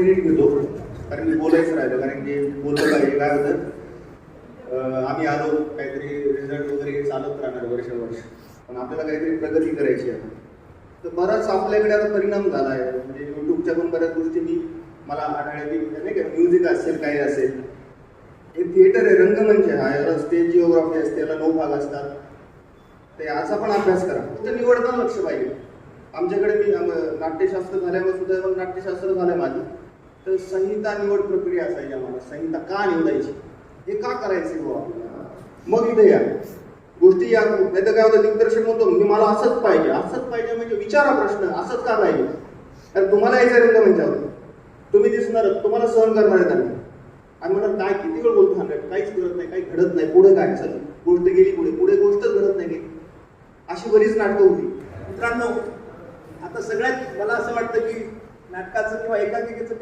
Minute घेतो, कारण मी बोलायचं राहिलं, कारण की बोललं पाहिजे. काय होतं, आम्ही आलो काहीतरी रिझल्ट वगैरे चालत राहणार वर्ष, पण आपल्याला काहीतरी प्रगती करायची आहे. तर बराच आपल्याकडे आता परिणाम झाला आहे. म्हणजे यूट्यूबच्या पण बऱ्याच गोष्टी मला आढळल्या की नाही का, म्युझिक असेल, काही असेल, हे थिएटर आहे, रंगमंच आहे, याला स्टेज जिओग्राफी असते, याला 9 भाग असतात. तर याचा पण अभ्यास करा, तर निवडताना लक्ष पाहिजे. आमच्याकडे मी नाट्यशास्त्र झाल्यावर सुद्धा पण नाट्यशास्त्र झालं माझी, तर संहिता निवड प्रक्रिया असायची आम्हाला. संहिता का निवडायची, हे का करायचे बुवा, मग इथे या गोष्टी या. नाही तर काय होतं, दिग्दर्शक म्हणतो म्हणजे मला असंच पाहिजे म्हणजे विचारा प्रश्न, असंच का पाहिजे. कारण तुम्हाला यायचं रंगमंचावर, तुम्ही दिसणार, तुम्हाला सहन करणार आहेत आणि म्हणणार काय किती वेळ बोलतो, काहीच करत नाही, काही घडत नाही, पुढे काय सगळं गोष्ट गेली, पुढे गोष्टच घडत नाही. अशी बरीच नाटकं होती. मित्रांनो, आता सगळ्यात मला असं वाटतं की नाटकाचं किंवा एकांकिकेचं